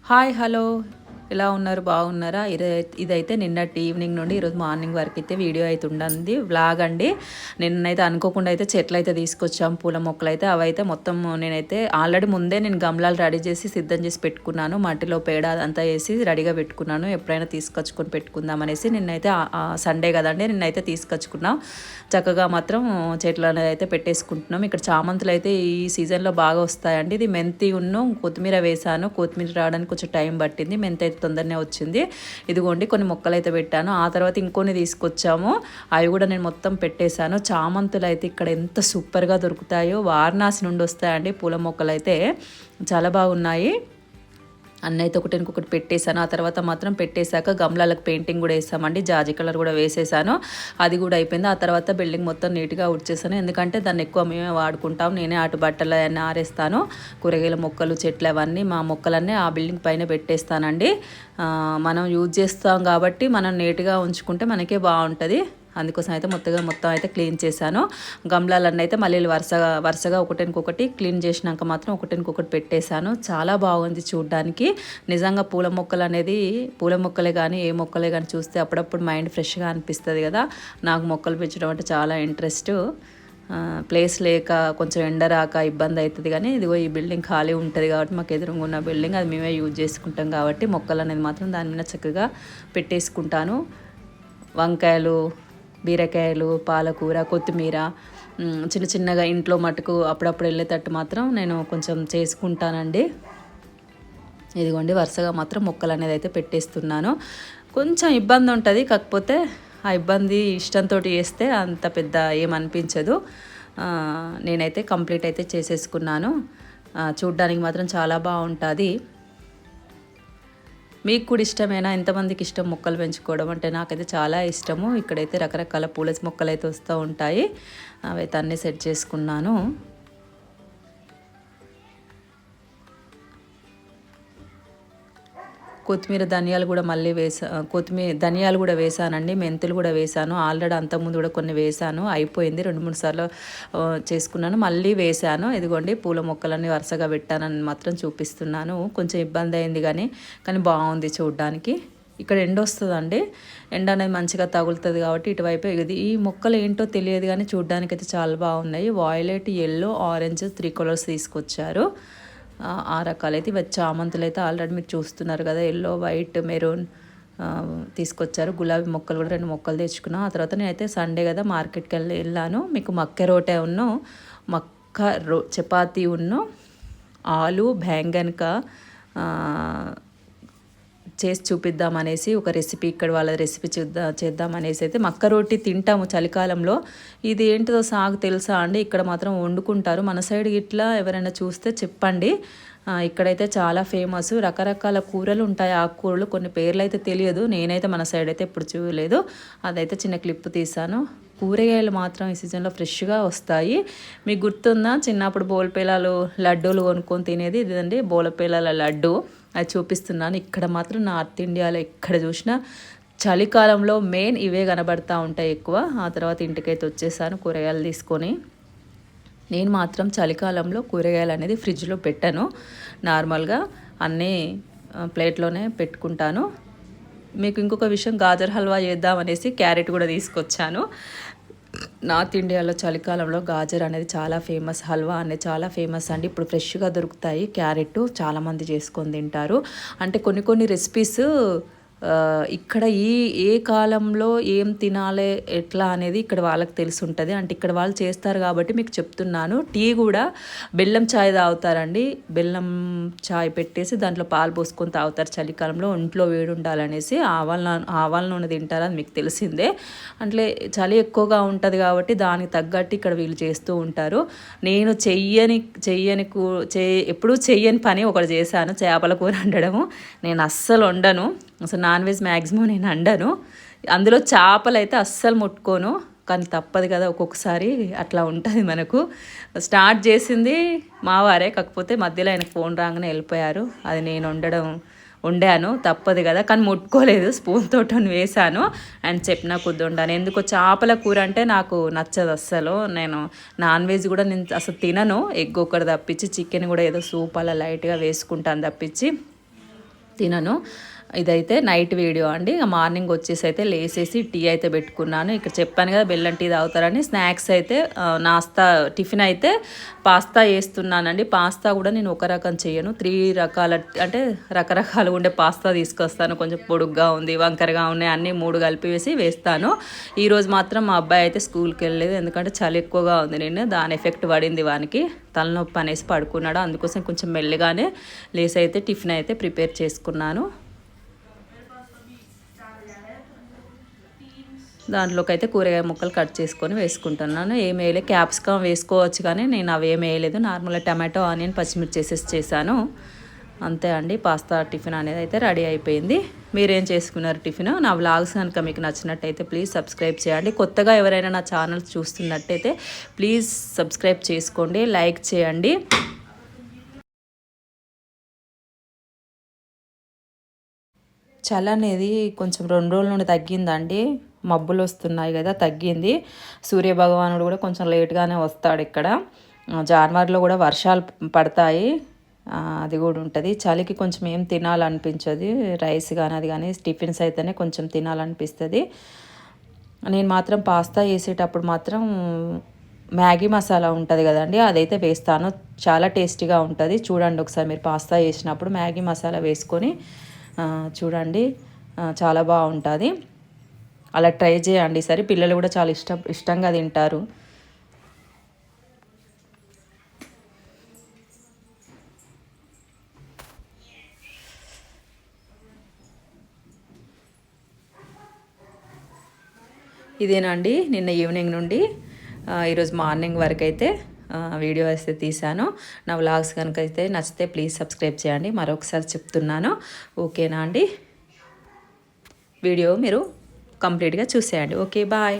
Hi hello ఎలా ఉన్నారు బాగున్నారా? ఇదైతే నిన్నటి ఈవినింగ్ నుండి ఈరోజు మార్నింగ్ వరకు అయితే వీడియో అయితే ఉండండి వ్లాగ్ అండి. నిన్నైతే అనుకోకుండా అయితే చెట్లు అయితే తీసుకొచ్చాం, పూల మొక్కలు అయితే. అవైతే మొత్తం నేనైతే ఆల్రెడీ ముందే నేను గమ్లాలు రెడీ చేసి సిద్ధం చేసి పెట్టుకున్నాను. మట్టిలో పేడ అదంతా వేసి రెడీగా పెట్టుకున్నాను, ఎప్పుడైనా తీసుకొచ్చుకొని పెట్టుకుందాం అనేసి. నిన్నైతే సండే కదండి, నిన్నైతే తీసుకొచ్చుకున్నాం. చక్కగా మాత్రం చెట్లు అనేది అయితే పెట్టేసుకుంటున్నాం. ఇక్కడ చామంతులు అయితే ఈ సీజన్లో బాగా వస్తాయండి. ఇది మెంతి కొత్తిమీర వేసాను. కొత్తిమీర రావడానికి కొంచెం టైం పట్టింది, మెంతి అయితే తొందరనే వచ్చింది. ఇదిగోండి కొన్ని మొక్కలు అయితే పెట్టాను. ఆ తర్వాత ఇంకొన్ని తీసుకొచ్చాము, అవి కూడా నేను మొత్తం పెట్టేశాను. చామంతులు అయితే ఇక్కడ ఎంత సూపర్గా దొరుకుతాయో, వారణాసి నుండి వస్తాయండి పూల మొక్కలు అయితే. చాలా బాగున్నాయి. అన్నీ అయితే ఒకటి పెట్టేశాను. ఆ తర్వాత మాత్రం పెట్టేశాక గమ్లాలకు పెయింటింగ్ కూడా వేసామండి, జాజి కలర్ కూడా వేసేసాను. అది కూడా అయిపోయింది. ఆ తర్వాత బిల్డింగ్ మొత్తం నీట్గా ఉడ్చేసాను, ఎందుకంటే దాన్ని ఎక్కువ మేమే వాడుకుంటాం. నేనే అటు బట్టలు అన్నీ ఆరేస్తాను. కూరగాయల మొక్కలు, చెట్లు అవన్నీ మా మొక్కలన్నీ ఆ బిల్డింగ్ పైన పెట్టేస్తానండి. మనం యూజ్ చేస్తాం కాబట్టి మనం నీట్గా ఉంచుకుంటే మనకే బాగుంటుంది. అందుకోసం అయితే మొత్తం అయితే క్లీన్ చేశాను. గమ్లాలన్నీ అయితే మళ్ళీ వరుసగా ఒకటికొకటి క్లీన్ చేసినాక మాత్రం ఒకటికొకటి పెట్టేశాను. చాలా బాగుంది చూడ్డానికి. నిజంగా పూల మొక్కలే కానీ ఏ మొక్కలే కానీ చూస్తే అప్పుడప్పుడు మైండ్ ఫ్రెష్గా అనిపిస్తుంది కదా. నాకు మొక్కలు పెంచడం అంటే చాలా ఇంట్రెస్ట్. ప్లేస్ లేక కొంచెం ఎండ రాక ఇబ్బంది అవుతుంది, కానీ ఇదిగో ఈ బిల్డింగ్ ఖాళీ ఉంటుంది కాబట్టి మాకు ఎదురుగా ఉన్న బిల్డింగ్ అది మేమే యూజ్ చేసుకుంటాం కాబట్టి మొక్కలు అనేది మాత్రం దాని మీద చక్కగా పెట్టేసుకుంటాను. వంకాయలు, బీరకాయలు, పాలకూర, కొత్తిమీర చిన్నగా ఇంట్లో మటుకు అప్పుడప్పుడు వెళ్ళేటట్టు మాత్రం నేను కొంచెం చేసుకుంటానండి. ఇదిగోండి వరుసగా మాత్రం మొక్కలు అనేది అయితే పెట్టేస్తున్నాను. కొంచెం ఇబ్బంది ఉంటుంది, కాకపోతే ఆ ఇబ్బంది ఇష్టంతో చేస్తే అంత పెద్ద ఏమనిపించదు. నేనైతే కంప్లీట్ అయితే చేసేసుకున్నాను. చూడ్డానికి మాత్రం చాలా బాగుంటుంది. మీకు కూడా ఇష్టమేనా? ఎంతమందికి ఇష్టం మొక్కలు పెంచుకోవడం అంటే? నాకైతే చాలా ఇష్టము. ఇక్కడైతే రకరకాల పూల మొక్కలు అయితే వస్తూ ఉంటాయి, అవైతే అన్నీ సెట్ చేసుకున్నాను. ధనియాలు కూడా వేసానండి, మెంతులు కూడా వేసాను. ఆల్రెడీ అంతకుముందు కూడా కొన్ని వేసాను, అయిపోయింది. 2-3 సార్లు చేసుకున్నాను, మళ్ళీ వేసాను. ఇదిగోండి పూల మొక్కలన్నీ వరుసగా పెట్టానని మాత్రం చూపిస్తున్నాను. కొంచెం ఇబ్బంది అయింది కానీ బాగుంది చూడడానికి. ఇక్కడ ఎండ వస్తుందండి, ఎండ అనేది మంచిగా తగులుతుంది కాబట్టి ఇటువైపు ఇది. ఈ మొక్కలు ఏంటో తెలియదు కానీ చూడడానికి అయితే చాలా బాగున్నాయి. వాయిలెట్, ఎల్లో, ఆరెంజ్ 3 కలర్స్ తీసుకొచ్చారు. ఆ రకాలైతే ఇవి చామంతులు అయితే ఆల్రెడీ మీరు చూస్తున్నారు కదా, ఎల్లో, వైట్, మెరూన్ తీసుకొచ్చారు. గులాబీ మొక్కలు కూడా 2 మొక్కలు తెచ్చుకున్నాను. ఆ తర్వాత నేనైతే సండే కదా మార్కెట్కి వెళ్ళాను. మీకు మక్క రోటే చపాతీ ఆలు బ్యాంగన్క చేసి చూపిద్దామనేసి ఒక రెసిపీ, ఇక్కడ వాళ్ళ రెసిపీ చేద్దామనేసి అయితే. మక్క రోటి తింటాము చలికాలంలో. ఇది ఏంటిదో సాగు తెలుసా అండి? ఇక్కడ మాత్రం వండుకుంటారు. మన సైడ్ ఇట్లా ఎవరైనా చూస్తే చెప్పండి. ఇక్కడైతే చాలా ఫేమస్. రకరకాల కూరలు ఉంటాయి, ఆకుకూరలు, కొన్ని పేర్లు అయితే తెలియదు. నేనైతే మన సైడ్ అయితే ఎప్పుడు చూడలేదు. అదైతే చిన్న క్లిప్ తీసాను. కూరగాయలు మాత్రం ఈ సీజన్లో ఫ్రెష్గా వస్తాయి. మీకు గుర్తుందా చిన్నప్పుడు బోలపేలాలు లడ్డూలు కొనుక్కొని తినేది? ఇదండి బోలపేలాల లడ్డు, అది చూపిస్తున్నాను. ఇక్కడ మాత్రం నార్త్ ఇండియాలో ఎక్కడ చూసినా చలికాలంలో మెయిన్ ఇవే కనబడతా ఉంటాయి ఎక్కువ. ఆ తర్వాత ఇంటికైతే వచ్చేసాను కూరగాయలు తీసుకొని. నేను మాత్రం చలికాలంలో కూరగాయలు అనేది ఫ్రిడ్జ్లో పెట్టాను, నార్మల్గా అన్నీ ప్లేట్లోనే పెట్టుకుంటాను. మీకు ఇంకొక విషయం, గాజర్ హల్వా చేద్దామనేసి క్యారెట్ కూడా తీసుకొచ్చాను. నార్త్ ఇండియాలో చలికాలంలో గాజర్ అనేది చాలా ఫేమస్, హల్వా అనేది చాలా ఫేమస్ అండి. ఇప్పుడు ఫ్రెష్గా దొరుకుతాయి. క్యారెట్ చాలామంది చేసుకొని తింటారు. అంటే కొన్ని రెసిపీస్ ఇక్కడ ఏ కాలంలో ఏం తినాలి ఎట్లా అనేది ఇక్కడ వాళ్ళకి తెలిసి ఉంటుంది. అంటే ఇక్కడ వాళ్ళు చేస్తారు కాబట్టి మీకు చెప్తున్నాను. టీ కూడా బెల్లం ఛాయ్ తాగుతారండి. బెల్లం ఛాయ్ పెట్టేసి దాంట్లో పాలు పోసుకొని తాగుతారు చలికాలంలో, ఒంట్లో వేడి ఉండాలనేసి. ఆవాల నూనె తింటారు, అది మీకు తెలిసిందే. అంటే చలి ఎక్కువగా ఉంటుంది కాబట్టి దానికి తగ్గట్టు ఇక్కడ వీళ్ళు చేస్తూ ఉంటారు. నేను ఎప్పుడూ చెయ్యని పని ఒకటి చేశాను, చేపల కూర వండడము. నేను అస్సలు వండను, అసలు నాన్ వెజ్ మ్యాక్సిమం నేను వండను. అందులో చేపలు అయితే అస్సలు ముట్టుకోను, కానీ తప్పదు కదా ఒక్కొక్కసారి అట్లా ఉంటుంది మనకు. స్టార్ట్ చేసింది మా వారే, కాకపోతే మధ్యలో ఆయన ఫోన్ రాగానే వెళ్ళిపోయారు. అది నేను వండాను, తప్పదు కదా, కానీ ముట్టుకోలేదు. స్పూన్ తోటి వేసాను అండ్ చెప్పిన కొద్ది వండాను. ఎందుకో చేపల కూర అంటే నాకు నచ్చదు అస్సలు. నేను నాన్ వెజ్ కూడా నేను అసలు తినను, ఎగ్ ఒకటి తప్పించి. చికెన్ కూడా ఏదో సూప్ అలా లైట్గా వేసుకుంటాను తప్పించి. తినను. ఇదైతే నైట్ వీడియో అండి. మార్నింగ్ వచ్చేసి అయితే లేసేసి టీ అయితే పెట్టుకున్నాను. ఇక్కడ చెప్పాను కదా బెల్లం టీ తాగుతారని. స్నాక్స్ అయితే నాస్తా టిఫిన్ అయితే పాస్తా వేస్తున్నానండి. పాస్తా కూడా నేను ఒక రకం చేయను, 3 రకాల అంటే రకరకాలుగా ఉండే పాస్తా తీసుకొస్తాను. కొంచెం పొడుగ్గా ఉంది, వంకరగా ఉన్నాయి, అన్నీ 3 కలిపి వేస్తాను. ఈరోజు మాత్రం మా అబ్బాయి అయితే స్కూల్కి వెళ్ళలేదు, ఎందుకంటే చలి ఎక్కువగా ఉంది. నేను దాని ఎఫెక్ట్ పడింది వానికి, తలనొప్పి అనేసి పడుకున్నాడు. అందుకోసం కొంచెం మెల్లిగానే లేసి అయితే టిఫిన్ అయితే ప్రిపేర్ చేసుకున్నాను. దాంట్లోకి అయితే కూరగాయ ముక్కలు కట్ చేసుకొని వేసుకుంటున్నాను. ఏమి వేయలేదు, క్యాప్సికమ్ వేసుకోవచ్చు కానీ నేను అవి ఏమి వేయలేదు. నార్మల్గా టమాటో, ఆనియన్, పచ్చిమిర్చి చేశాను అంతే అండి. పాస్తా టిఫిన్ అనేది అయితే రెడీ అయిపోయింది. మీరేం చేసుకున్నారు టిఫిన్? నా వ్లాగ్స్ కనుక మీకు నచ్చినట్టయితే ప్లీజ్ సబ్స్క్రైబ్ చేయండి. కొత్తగా ఎవరైనా నా ఛానల్ చూస్తున్నట్టయితే ప్లీజ్ సబ్స్క్రైబ్ చేసుకోండి, లైక్ చేయండి. చలి అనేది కొంచెం 2 రోజుల నుండి తగ్గిందండి. మబ్బులు వస్తున్నాయి కదా, తగ్గింది. సూర్యభగవానుడు కూడా కొంచెం లేట్గానే వస్తాడు ఇక్కడ. జనవరిలో కూడా వర్షాలు పడతాయి, అది కూడా ఉంటుంది. చలికి కొంచెం ఏం తినాలనిపించదు, రైస్ కానీ అది కానీ టిఫిన్స్ అయితేనే కొంచెం తినాలనిపిస్తుంది. నేను మాత్రం పాస్తా వేసేటప్పుడు మాత్రం మ్యాగీ మసాలా ఉంటుంది కదండి, అదైతే వేస్తాను. చాలా టేస్టీగా ఉంటుంది. చూడండి ఒకసారి మీరు పాస్తా వేసినప్పుడు మ్యాగీ మసాలా వేసుకొని చూడండి, చాలా బాగుంటుంది. అలా ట్రై చేయండి సరే. పిల్లలు కూడా చాలా ఇష్టంగా తింటారు. ఇదేనండి నిన్న ఈవినింగ్ నుండి ఈరోజు మార్నింగ్ వరకు అయితే వీడియో అయితే తీశాను. నా వ్లాగ్స్ కనుక అయితే నచ్చితే ప్లీజ్ సబ్స్క్రైబ్ చేయండి. మరొకసారి చెప్తున్నాను, ఓకేనా అండి? వీడియో మీరు కంప్లీట్గా చూసేయండి. Okay, bye.